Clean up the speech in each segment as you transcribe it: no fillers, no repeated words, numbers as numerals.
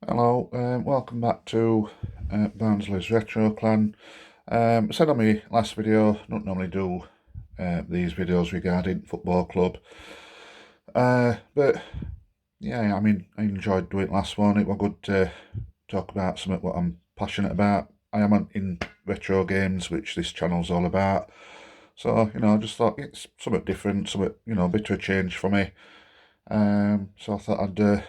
Hello, welcome back to Barnsley's Retro Clan. I said on my last video, I don't normally do these videos regarding football club, but yeah, I mean, I enjoyed doing it last one. It was good to talk about something what I'm passionate about. I am in retro games, which this channel's all about. So, I just thought it's something different, something, a bit of a change for me. So I thought I'd do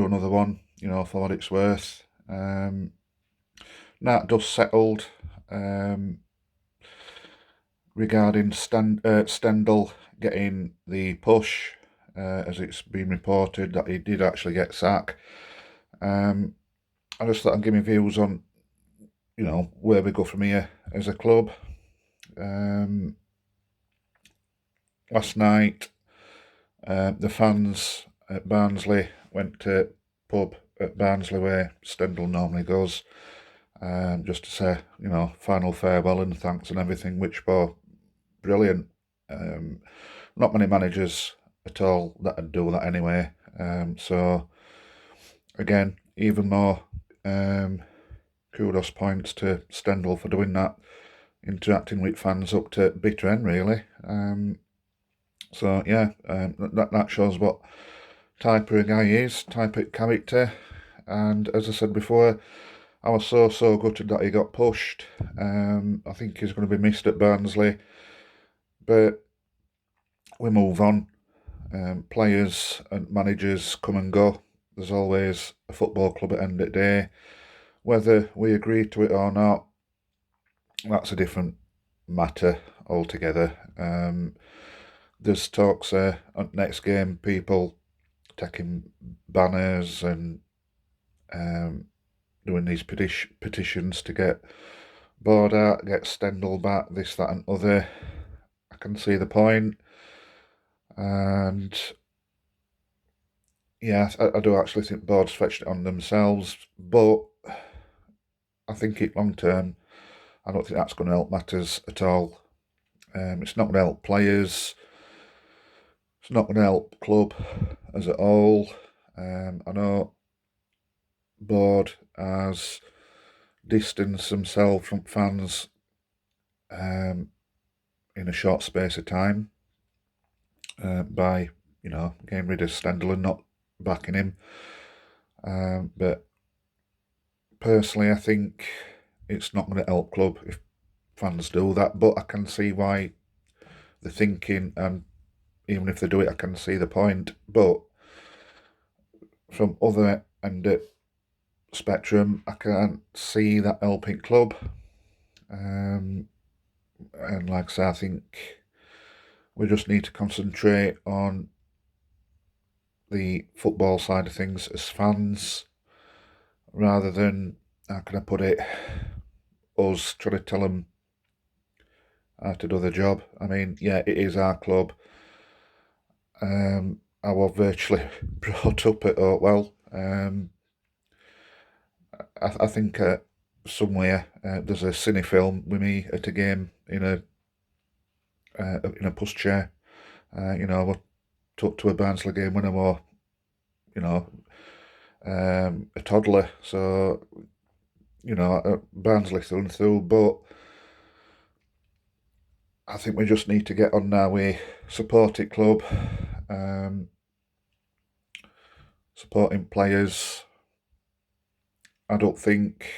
another one, for what it's worth. That dust settled regarding Stendhal getting the push, as it's been reported that he did actually get sacked. I just thought I'd give my views on, where we go from here as a club. Last night, the fans at Barnsley went to pub at Barnsley where Stendhal normally goes, just to say, final farewell and thanks and everything, which were brilliant. Not many managers at all that would do that anyway. So again, even more kudos points to Stendhal for doing that, interacting with fans up to bitter end, really. So yeah, that shows what type of guy he is, type of character. And as I said before, I was so gutted that he got pushed. I think he's going to be missed at Barnsley, but we move on. Players and managers come and go. There's always a football club at the end of the day. Whether we agree to it or not, that's a different matter altogether. There's talks next game, people taking banners and doing these petitions to get board out, get Stendhal back, this, that and other. I can see the point. And yeah, I do actually think boards fetched it on themselves, but I think it long term, I don't think that's going to help matters at all. It's not going to help players. It's not going to help club as a whole. I know board has distanced themselves from fans in a short space of time by, getting rid of Stendhal and not backing him. But personally, I think it's not going to help club if fans do that. But I can see why they're thinking, and even if they do it, I can see the point. But from other end of spectrum, I can't see that helping club. And like I say, I think we just need to concentrate on the football side of things as fans, rather than, how can I put it, us trying to tell them how to do the job. I mean, yeah, it is our club. I was virtually brought up at Oakwell. I think somewhere there's a cine film with me at a game in a pushchair. I was took to a Barnsley game when I was, a toddler. So, Barnsley through and through. But I think we just need to get on our way, support it club, supporting players. I don't think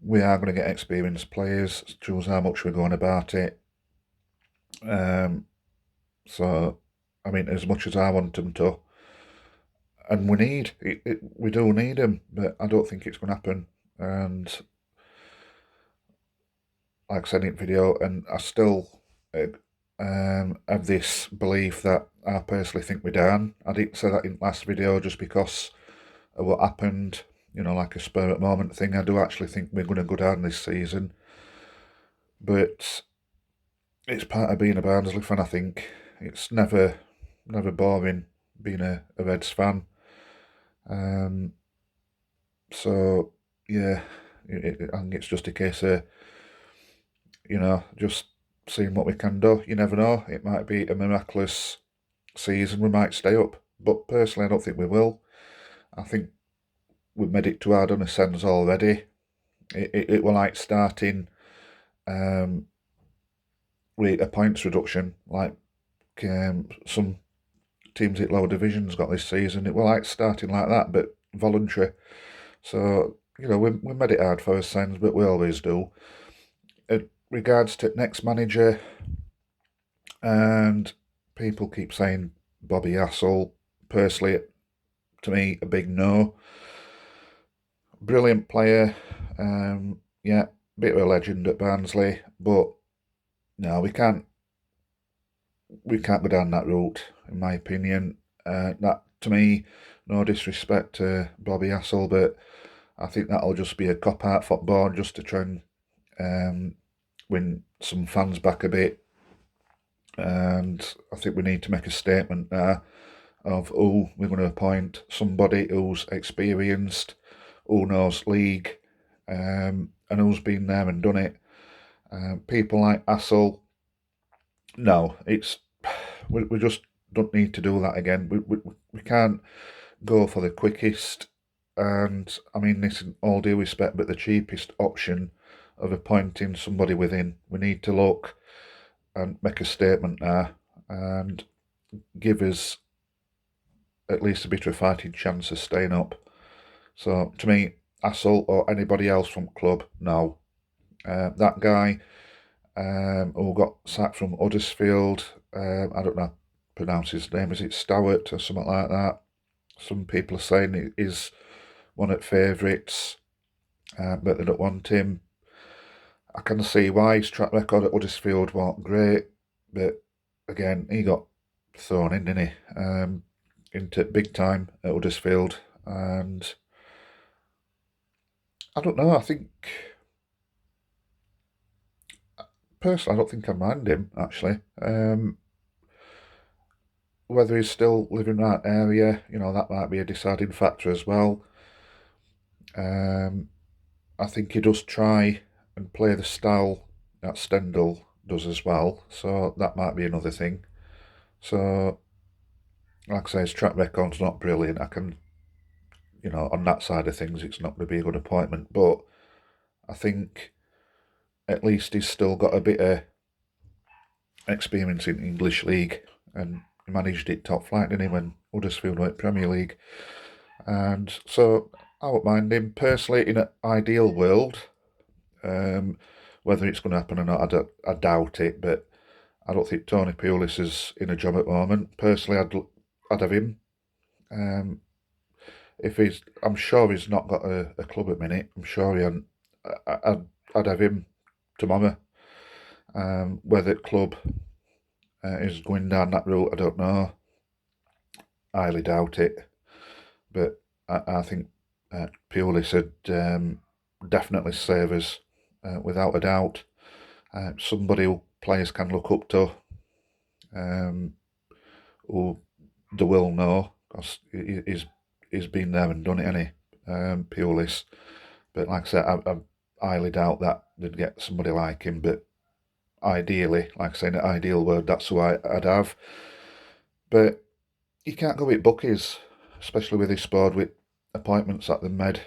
we are going to get experienced players. It shows how much we're going about it. So, I mean, as much as I want them to, and we do need them, but I don't think it's going to happen. And like I said in the video, and I still have this belief that I personally think we're down. I didn't say that in last video just because of what happened, like a spur at moment thing. I do actually think we're going to go down this season, but it's part of being a Barnsley fan. I think it's never boring being a Reds fan. So yeah, I think it's just a case of, just seeing what we can do. You never know, it might be a miraculous season, we might stay up, but personally I don't think we will. I think we've made it too hard on ourselves already. It were like starting with a points reduction, like some teams at lower divisions got this season. It were like starting like that, but voluntary. So, we made it hard for ourselves, but we always do. In regards to next manager, and people keep saying Bobby Hassel. Personally, to me, a big no. Brilliant player, yeah, bit of a legend at Barnsley, but no, we can't go down that route, in my opinion. That, to me, no disrespect to Bobby Hassel, but I think that'll just be a cop-out football just to try and win some fans back a bit. And I think we need to make a statement there of, we're going to appoint somebody who's experienced, who knows league, and who's been there and done it. People like Hassel, no, we just don't need to do that again. We can't go for the quickest, and I mean this in all due respect, but the cheapest option of appointing somebody within. We need to look and make a statement there and give us at least a bit of a fighting chance of staying up. So to me, Hassel or anybody else from club, no. That guy who got sacked from Huddersfield, I don't know, pronounce his name, is it Stowart or something like that? Some people are saying it is one of favourites, but they don't want him. I can see why his track record at Huddersfield wasn't great, but again, he got thrown in, didn't he? Into big time at Huddersfield, and I don't know. I think personally, I don't think I mind him actually. Whether he's still living in that area, that might be a deciding factor as well. I think he does try and play the style that Stendhal does as well, so that might be another thing. So, like I say, his track record's not brilliant. I can, on that side of things, it's not going to be a good appointment, but I think at least he's still got a bit of experience in English League, and he managed it top flight, didn't he, when Huddersfield went Premier League. And so I wouldn't mind him. Personally, in an ideal world, whether it's going to happen or not, I doubt it, but I don't think Tony Pulis is in a job at the moment. Personally, I'd have him. I'm sure he's not got a club at the minute. I'm sure he hadn't. I'd have him tomorrow. Whether club is going down that route, I don't know. I highly doubt it. But I think Pulis would definitely save us, without a doubt. Somebody who players can look up to, who they will know, because he's been there and done it, hasn't he? Pulis. But like I said, I highly doubt that they'd get somebody like him. But ideally, like I say, in an ideal world, that's who I'd have. But you can't go with bookies, especially with this board, with appointments that they've made.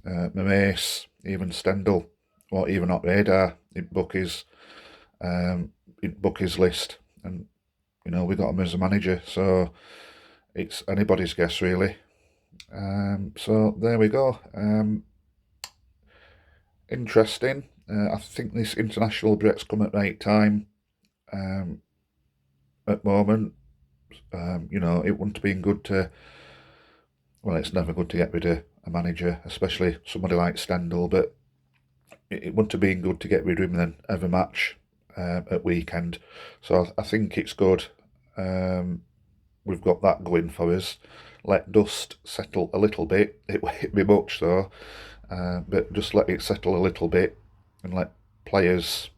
Mace, even Stendhal, or even not radar in bookies list, and we got him as a manager, so it's anybody's guess really. So there we go. Interesting. I think this international break's come at the right time. At the moment, it wouldn't have been good to. Well, it's never good to get rid of a manager, especially somebody like Stendhal, but it wouldn't have been good to get rid of him then every match at weekend. So I think it's good. We've got that going for us. Let dust settle a little bit. It won't be much though, but just let it settle a little bit and let players,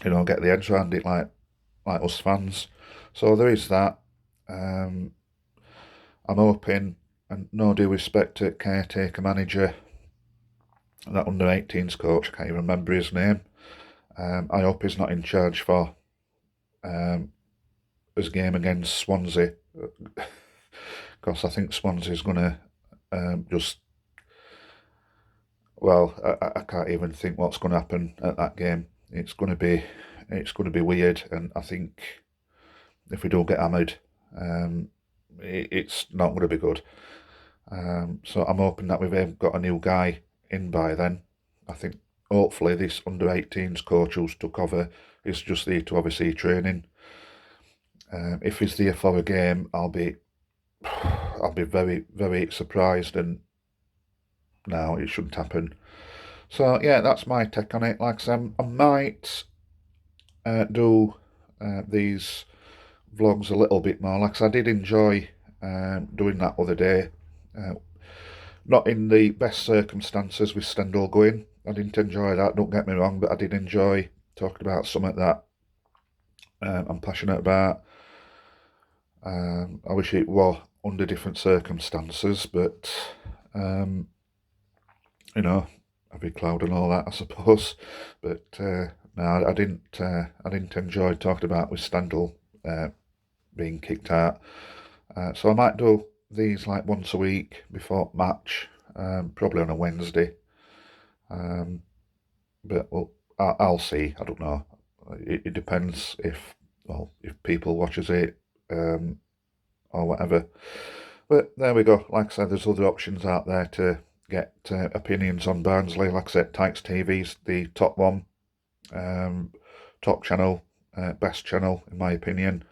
get the heads around it like us fans. So there is that. I'm hoping, and no due respect to caretaker manager, that under-18s coach, I can't even remember his name. I hope he's not in charge for his game against Swansea, because I think Swansea's going to Just well, I can't even think what's going to happen at that game. It's going to be weird, and I think if we do get hammered, it's not going to be good. So I'm hoping that we've got a new guy in by then. I think hopefully this under-18s coach who's took over is just there to oversee training. If he's there for a game, I'll be very, very surprised, and no, it shouldn't happen. So yeah, that's my take on it. Like I said, I might do these vlogs a little bit more. Like I said, I did enjoy doing that other day. Not in the best circumstances with Stendhal going. I didn't enjoy that, don't get me wrong, but I did enjoy talking about something that I'm passionate about. I wish it were under different circumstances, but you know, every cloud and all that, I suppose. But no, I didn't enjoy talking about with Stendhal being kicked out. So I might do these like once a week before match, probably on a Wednesday. But well, I'll see. I don't know. It depends if people watches it or whatever. But there we go. Like I said, there's other options out there to get opinions on Barnsley. Like I said, Tykes TV's the top one, top channel, best channel in my opinion.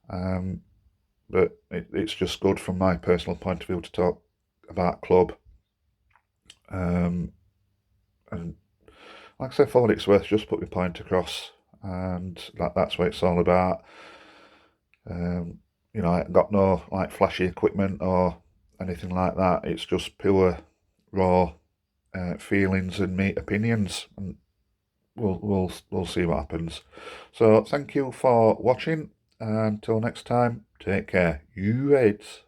But it's just good from my personal point of view to talk about club. And like I said, for what it's worth, just put my point across, and that's what it's all about. You know, I ain't got no like flashy equipment or anything like that. It's just pure raw feelings and me opinions, and we'll see what happens. So thank you for watching, and until next time, take care. You Reds.